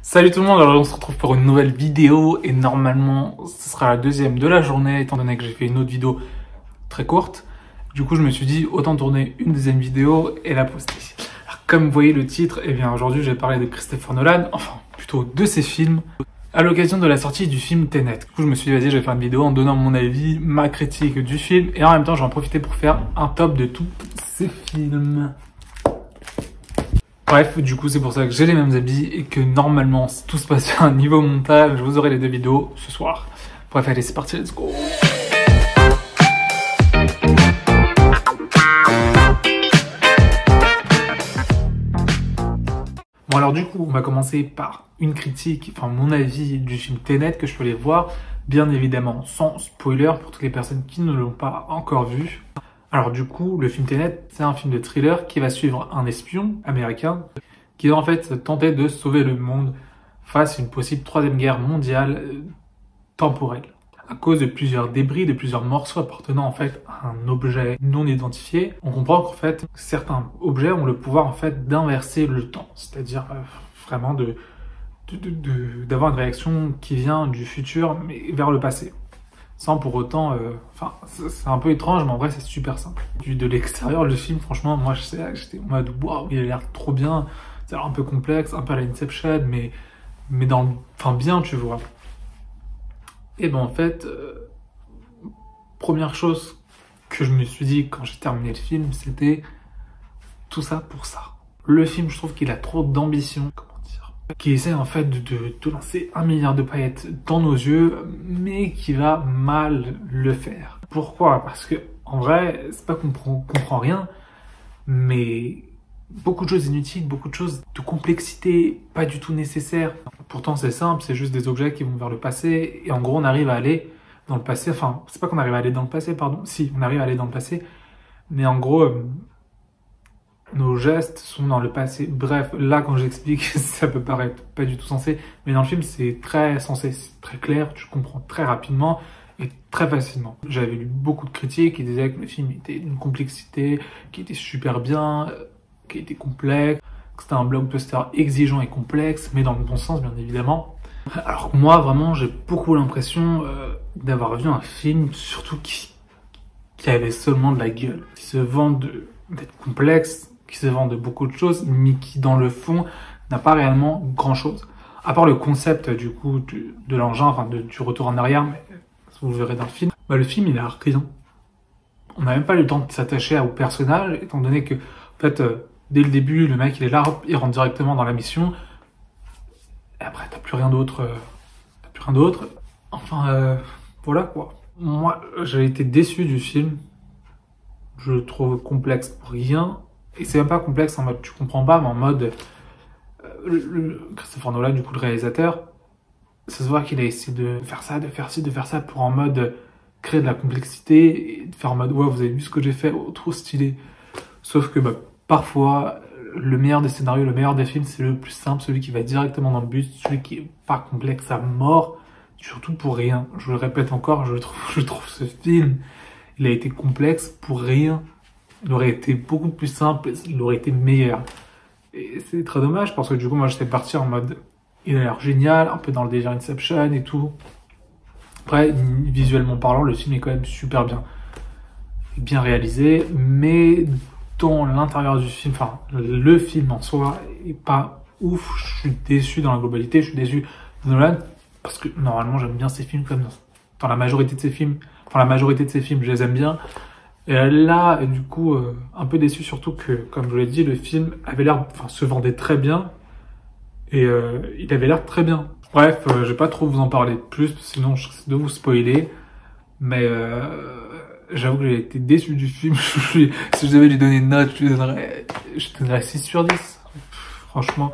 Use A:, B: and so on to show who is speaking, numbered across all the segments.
A: Salut tout le monde, alors on se retrouve pour une nouvelle vidéo et normalement ce sera la deuxième de la journée étant donné que j'ai fait une autre vidéo très courte. Du coup je me suis dit autant tourner une deuxième vidéo et la poster. Alors comme vous voyez le titre, eh bien aujourd'hui je vais parler de Christopher Nolan, enfin plutôt de ses films, à l'occasion de la sortie du film Tenet. Du coup je me suis dit vas-y je vais faire une vidéo en donnant mon avis, ma critique du film et en même temps je vais en profiter pour faire un top de tous ces films. Bref, du coup, c'est pour ça que j'ai les mêmes habits et que normalement, si tout se passe bien niveau montage, vous aurez les deux vidéos ce soir. Bref, allez, c'est parti, let's go! Bon, alors du coup, on va commencer par une critique, enfin mon avis du film Tenet que je peux aller voir, bien évidemment sans spoiler pour toutes les personnes qui ne l'ont pas encore vu. Alors du coup, le film Tenet, c'est un film de thriller qui va suivre un espion américain qui va en fait tenter de sauver le monde face à une possible troisième guerre mondiale temporelle. À cause de plusieurs débris, de plusieurs morceaux appartenant en fait à un objet non identifié, on comprend qu'en fait certains objets ont le pouvoir en fait d'inverser le temps, c'est-à-dire vraiment d'avoir une réaction qui vient du futur mais vers le passé. Sans pour autant, enfin, c'est un peu étrange, mais en vrai, c'est super simple. Vu de l'extérieur, le film, franchement, moi, j'étais en mode, waouh, il a l'air trop bien. C'est un peu complexe, un peu à la Inception, mais dans le, enfin, bien, tu vois. Et ben, en fait, première chose que je me suis dit quand j'ai terminé le film, c'était tout ça pour ça. Le film, je trouve qu'il a trop d'ambition. Qui essaie en fait de lancer 1 milliard de paillettes dans nos yeux, mais qui va mal le faire. Pourquoi? Parce que en vrai, c'est pas qu'on comprend rien, mais beaucoup de choses inutiles, beaucoup de choses de complexité pas du tout nécessaires. Pourtant c'est simple, c'est juste des objets qui vont vers le passé, et en gros on arrive à aller dans le passé, enfin c'est pas qu'on arrive à aller dans le passé, pardon, si, on arrive à aller dans le passé, mais en gros... nos gestes sont dans le passé. Bref, là, quand j'explique, ça peut paraître pas du tout sensé, mais dans le film, c'est très sensé, c'est très clair, tu comprends très rapidement et très facilement. J'avais lu beaucoup de critiques qui disaient que le film était d'une complexité, qui était super bien, qui était complexe, que c'était un blockbuster exigeant et complexe, mais dans le bon sens, bien évidemment. Alors que moi, vraiment, j'ai beaucoup l'impression d'avoir vu un film, surtout qui avait seulement de la gueule, qui se vend d'être complexe, qui se vend de beaucoup de choses, mais qui dans le fond n'a pas réellement grand chose. À part le concept du coup de l'engin, enfin du retour en arrière, mais vous le verrez dans le film. Bah, le film il a rien. On n'a même pas eu le temps de s'attacher au personnage, étant donné que en fait dès le début le mec il est là, il rentre directement dans la mission, et après t'as plus rien d'autre, Enfin voilà quoi. Moi j'ai été déçu du film. Je le trouve complexe pour rien. Et c'est même pas complexe en mode tu comprends pas, mais en mode Christopher Nolan, du coup le réalisateur, ça se voit qu'il a essayé de faire ça, de faire ci, de faire ça pour en mode créer de la complexité et de faire en mode ouais vous avez vu ce que j'ai fait, oh, trop stylé. Sauf que bah, parfois le meilleur des scénarios, le meilleur des films, c'est le plus simple, celui qui va directement dans le but, celui qui est pas complexe à mort, surtout pour rien. Je le répète encore, je trouve ce film, il a été complexe pour rien. Il aurait été beaucoup plus simple, il aurait été meilleur. Et c'est très dommage parce que du coup, moi, j'étais parti en mode, il a l'air génial, un peu dans le délire Inception et tout. Après, visuellement parlant, le film est quand même super bien réalisé, mais dans l'intérieur du film, enfin, le film en soi est pas ouf. Je suis déçu dans la globalité, je suis déçu de Nolan parce que normalement, j'aime bien ces films comme dans la majorité de ces films. Enfin, la majorité de ces films, je les aime bien. Et là, du coup, un peu déçu, surtout que, comme je vous l'ai dit, le film avait l'air, enfin, se vendait très bien. Et il avait l'air très bien. Bref, je vais pas trop vous en parler plus, sinon je risque de vous spoiler. Mais j'avoue que j'ai été déçu du film. Si je devais lui donner une note, je donnerais 6 sur 10. Franchement,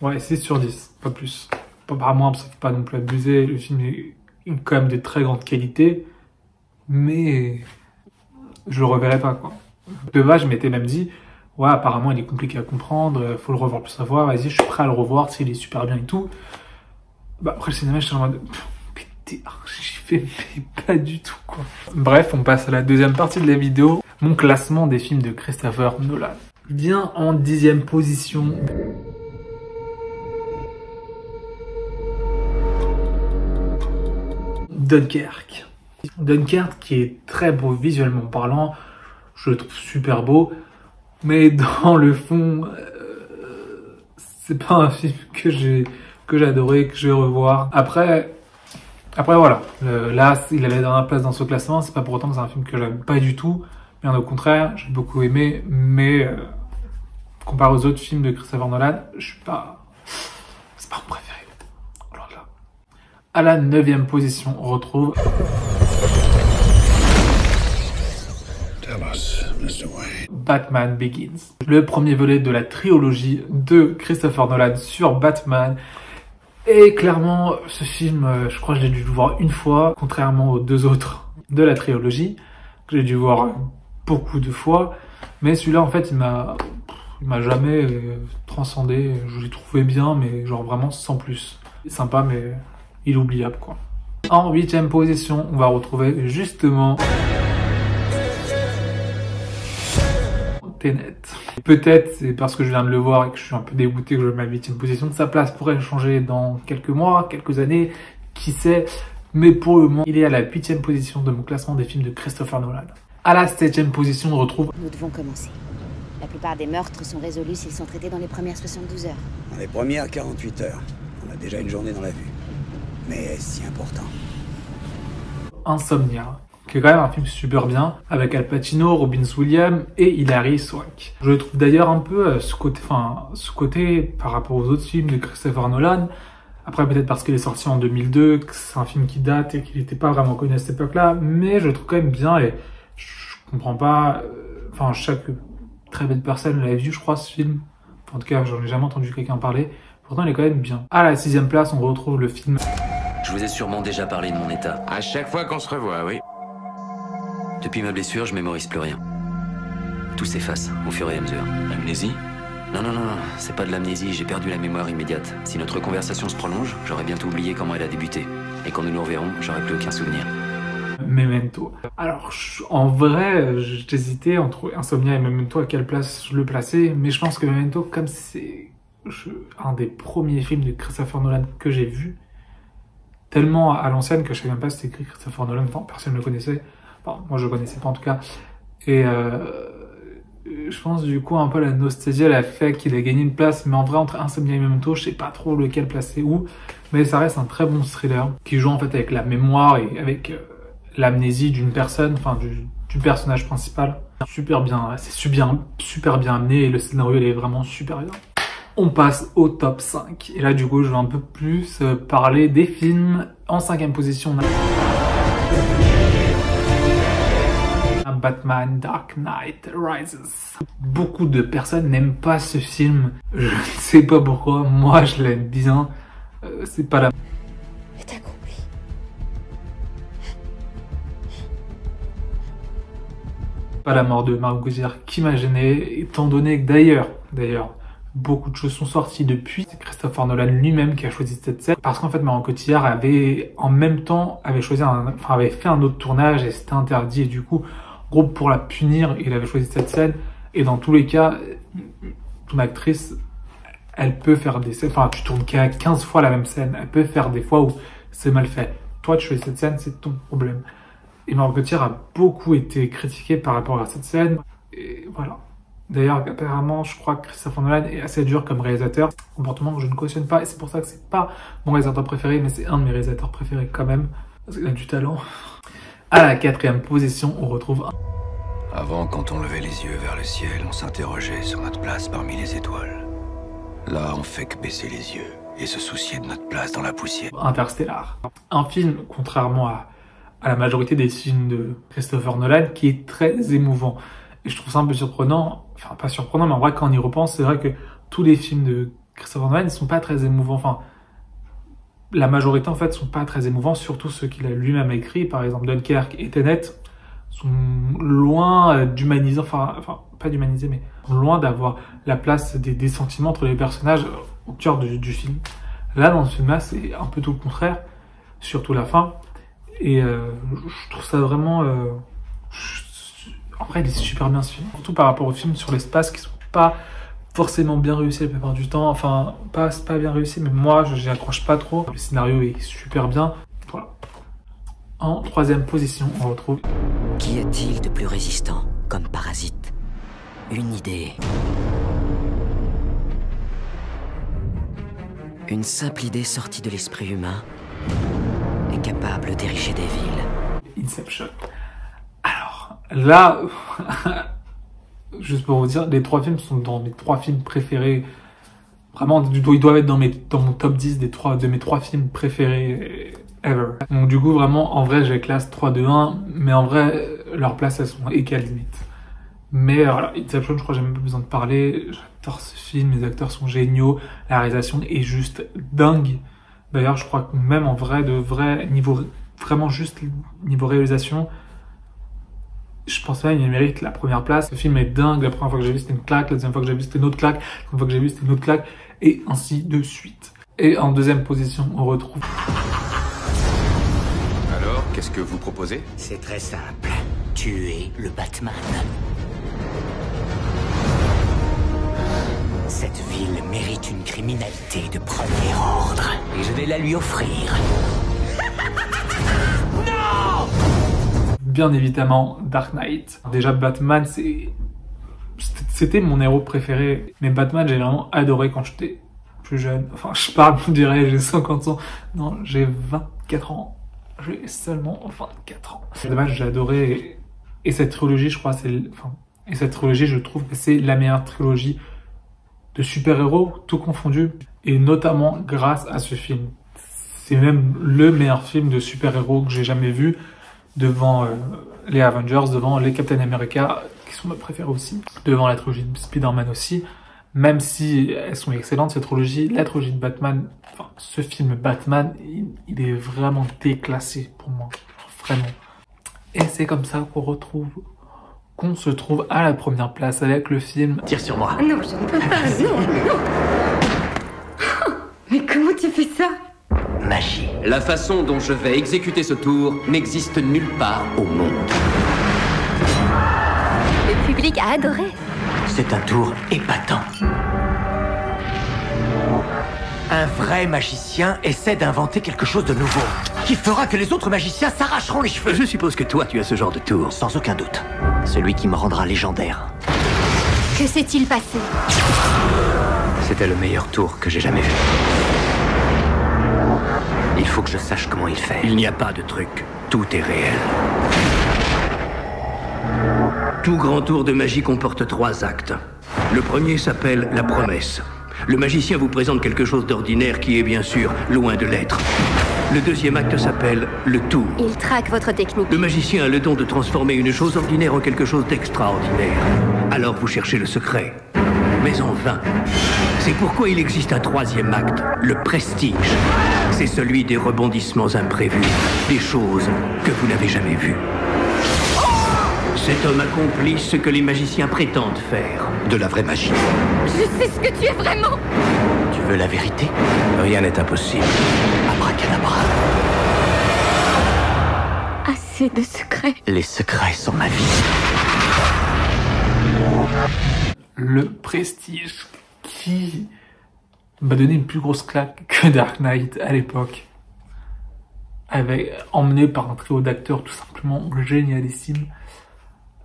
A: ouais, 6 sur 10, pas plus. Pas moins, parce qu'il faut pas non plus abuser. Le film est quand même de très grande qualité. Mais... je le reverrai pas, quoi. De base, je m'étais même dit, ouais, apparemment, il est compliqué à comprendre, faut le revoir plus à voir, vas-y, je suis prêt à le revoir, s'il est super bien et tout. Bah, après le cinéma, je suis en mode, pété, j'y fais, mais pas du tout, quoi. Bref, on passe à la deuxième partie de la vidéo, mon classement des films de Christopher Nolan. Bien en 10e position. Dunkerque. Dunkerque qui est très beau visuellement parlant, je le trouve super beau, mais dans le fond, c'est pas un film que j'ai adoré, que je vais revoir. Après voilà, là il avait la dernière place dans ce classement, c'est pas pour autant que c'est un film que j'aime pas du tout, bien au contraire, j'ai beaucoup aimé, mais comparé aux autres films de Christopher Nolan, c'est pas mon préféré. Loin de là. À la 9e position, on retrouve Batman Begins, le premier volet de la trilogie de Christopher Nolan sur Batman. Et clairement, ce film, je crois que je l'ai dû le voir une fois, contrairement aux deux autres de la trilogie, que j'ai dû voir beaucoup de fois. Mais celui-là, en fait, il m'a jamais transcendé. Je l'ai trouvé bien, mais genre vraiment sans plus. Sympa, mais inoubliable, quoi. En 8e position, on va retrouver justement Tenet. Peut-être c'est parce que je viens de le voir et que je suis un peu dégoûté que je mets ma 8e position. Sa place pourrait changer dans quelques mois, quelques années, qui sait. Mais pour le moment, il est à la 8e position de mon classement des films de Christopher Nolan. À la 7e position, on retrouve...
B: Nous devons commencer. La plupart des meurtres sont résolus s'ils sont traités dans les premières 72 heures.
C: Dans les premières 48 heures. On a déjà une journée dans la vue. Mais est-ce si important?
A: Insomnia, qui est quand même un film super bien, avec Al Pacino, Robin Williams et Hilary Swank. Je trouve d'ailleurs un peu ce côté par rapport aux autres films de Christopher Nolan. Après, peut-être parce qu'il est sorti en 2002, que c'est un film qui date et qu'il n'était pas vraiment connu à cette époque-là, mais je le trouve quand même bien et je comprends pas... Enfin, chaque très belle personne l'a vu, je crois, ce film. En tout cas, j'en ai jamais entendu quelqu'un parler. Pourtant, il est quand même bien. À la 6e place, on retrouve le film...
D: Je vous ai sûrement déjà parlé de mon état.
E: À chaque fois qu'on se revoit, oui.
D: Depuis ma blessure, je mémorise plus rien. Tout s'efface au fur et à mesure.
E: Amnésie?
D: Non, c'est pas de l'amnésie, j'ai perdu la mémoire immédiate. Si notre conversation se prolonge, j'aurais bientôt oublié comment elle a débuté. Et quand nous nous reverrons, j'aurai plus aucun souvenir.
A: Memento. Alors, en vrai, j'hésitais entre Insomnia et Memento à quelle place je le plaçais, mais je pense que Memento, comme c'est un des premiers films de Christopher Nolan que j'ai vu, tellement à l'ancienne que je savais même pas si c'était écrit Christopher Nolan, enfin, personne ne le connaissait. Enfin, moi, je le connaissais pas en tout cas. Et je pense du coup un peu la nostalgie, elle a fait qu'il a gagné une place, mais en vrai, entre Insomnia et Memento, je sais pas trop lequel placer où, mais ça reste un très bon thriller qui joue en fait avec la mémoire et avec l'amnésie d'une personne, enfin du personnage principal. Super bien, c'est super bien amené et le scénario il est vraiment super bien. On passe au top 5. Et là, du coup, je vais un peu plus parler des films. En 5e position, on a Batman Dark Knight Rises. Beaucoup de personnes n'aiment pas ce film. Je ne sais pas pourquoi. Moi, je l'aime bien. C'est pas la...
B: T'as compris.
A: Pas la mort de Mark Goodyear qui m'a gêné, étant donné que d'ailleurs, beaucoup de choses sont sorties depuis. C'est Christopher Nolan lui-même qui a choisi cette scène. Parce qu'en fait, Marion Cotillard avait fait un autre tournage et c'était interdit. Et du coup, gros, pour la punir, il avait choisi cette scène. Et dans tous les cas, ton actrice, elle peut faire des scènes. Enfin, tu tournes 15 fois la même scène. Elle peut faire des fois où c'est mal fait. Toi, tu choisis cette scène, c'est ton problème. Et Marion Cotillard a beaucoup été critiquée par rapport à cette scène. Et voilà. D'ailleurs, apparemment, je crois que Christopher Nolan est assez dur comme réalisateur. Un comportement que je ne cautionne pas. Et c'est pour ça que c'est pas mon réalisateur préféré, mais c'est un de mes réalisateurs préférés quand même. Parce qu'il a du talent. À la 4e position, on retrouve...
C: Avant, quand on levait les yeux vers le ciel, on s'interrogeait sur notre place parmi les étoiles. Là, on fait que baisser les yeux et se soucier de notre place dans la poussière.
A: Interstellar. Un film, contrairement à la majorité des films de Christopher Nolan, qui est très émouvant. Et je trouve ça un peu surprenant, enfin pas surprenant, mais en vrai quand on y repense, c'est vrai que tous les films de Christopher Nolan ne sont pas très émouvants. Enfin, la majorité en fait sont pas très émouvants, surtout ceux qu'il a lui-même écrits, par exemple Dunkerque et Tenet, sont loin d'humaniser, enfin pas d'humaniser, mais sont loin d'avoir la place des sentiments entre les personnages au cœur du film. Là, dans ce film-là, c'est un peu tout le contraire, surtout la fin. Et je trouve ça vraiment... En vrai, il est super bien ce film. Surtout par rapport aux films sur l'espace qui sont pas forcément bien réussis la plupart du temps. Enfin, pas bien réussi, mais moi, j'y accroche pas trop. Le scénario est super bien. Voilà. En troisième position, on retrouve...
F: Qu'y a-t-il de plus résistant comme parasite? Une idée. Une simple idée sortie de l'esprit humain est capable d'ériger des villes.
A: Inception. Alors, là, juste pour vous dire, les 3 films sont dans mes 3 films préférés. Vraiment, ils doivent être dans mon top 10 de mes 3 films préférés ever. Donc du coup, vraiment, en vrai, je les classe 3, 2, 1, mais en vrai, leurs places, elles sont égales limite. Mais voilà, Inception, je crois que j'ai même pas besoin de parler. J'adore ce film, les acteurs sont géniaux, la réalisation est juste dingue. D'ailleurs, je crois que même en vrai, vraiment juste niveau réalisation, je pense même qu'il mérite la première place. Le film est dingue, la première fois que j'ai vu c'était une claque, la deuxième fois que j'ai vu c'était une autre claque, la troisième fois que j'ai vu c'était une autre claque, et ainsi de suite. Et en deuxième position, on retrouve...
E: Alors, qu'est-ce que vous proposez?
F: C'est très simple. Tuer le Batman. Cette ville mérite une criminalité de premier ordre. Et je vais la lui offrir. Non!
A: Bien évidemment, Dark Knight. Déjà, Batman, c'était mon héros préféré. Mais Batman, j'ai vraiment adoré quand j'étais plus jeune. Enfin, je parle, on dirait, j'ai 50 ans. Non, j'ai 24 ans. J'ai seulement 24 ans. C'est dommage, j'ai adoré. Et cette trilogie, je crois, je trouve que c'est la meilleure trilogie de super-héros, tout confondu. Et notamment grâce à ce film. C'est même le meilleur film de super-héros que j'ai jamais vu. Devant les Avengers, devant les Captain America, qui sont mes préférés aussi. Devant la trilogie de Spider-Man aussi. Même si elles sont excellentes, cette trilogie, la trilogie de Batman, enfin, ce film Batman, il est vraiment déclassé pour moi. Vraiment. Et c'est comme ça qu'on se trouve à la première place avec le film
F: Tire sur moi.
G: Non, je ne peux pas, non. Mais comment tu fais ça?
F: Magie.
H: La façon dont je vais exécuter ce tour n'existe nulle part au monde.
G: Le public a adoré.
F: C'est un tour épatant. Un vrai magicien essaie d'inventer quelque chose de nouveau, qui fera que les autres magiciens s'arracheront les cheveux. Je suppose que toi, tu as ce genre de tour. Sans aucun doute. Celui qui me rendra légendaire.
G: Que s'est-il passé?
F: C'était le meilleur tour que j'ai jamais vu. Il faut que je sache comment il fait. Il n'y a pas de truc. Tout est réel.
I: Tout grand tour de magie comporte 3 actes. Le premier s'appelle la promesse. Le magicien vous présente quelque chose d'ordinaire qui est bien sûr loin de l'être. Le deuxième acte s'appelle le tour.
G: Il traque votre technique.
I: Le magicien a le don de transformer une chose ordinaire en quelque chose d'extraordinaire. Alors vous cherchez le secret. Mais en vain. C'est pourquoi il existe un 3e acte, le prestige. C'est celui des rebondissements imprévus, des choses que vous n'avez jamais vues. Cet homme accomplit ce que les magiciens prétendent faire.
F: De la vraie magie.
G: Je sais ce que tu es vraiment.
F: Tu veux la vérité?
I: Rien n'est impossible.
F: Abracadabra.
G: Assez de secrets.
F: Les secrets sont ma vie.
A: Le Prestige, qui m'a donné une plus grosse claque que Dark Knight à l'époque. Emmené par un trio d'acteurs tout simplement génialissime.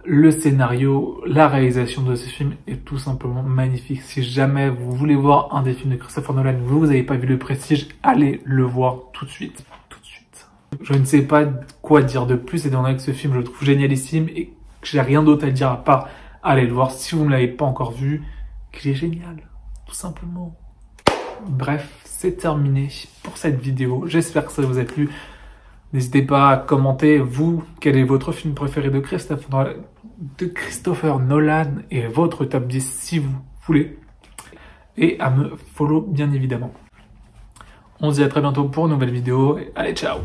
A: Le scénario, la réalisation de ce film est tout simplement magnifique. Si jamais vous voulez voir un des films de Christopher Nolan, vous n'avez pas vu Le Prestige, allez le voir tout de suite. Tout de suite. Je ne sais pas quoi dire de plus, étant donné que ce film je le trouve génialissime et que j'ai rien d'autre à dire à part allez le voir si vous ne l'avez pas encore vu, qu'il est génial, tout simplement. Bref, c'est terminé pour cette vidéo. J'espère que ça vous a plu. N'hésitez pas à commenter, vous, quel est votre film préféré de Christopher Nolan et votre top 10 si vous voulez. Et à me follow, bien évidemment. On se dit à très bientôt pour une nouvelle vidéo. Et allez, ciao!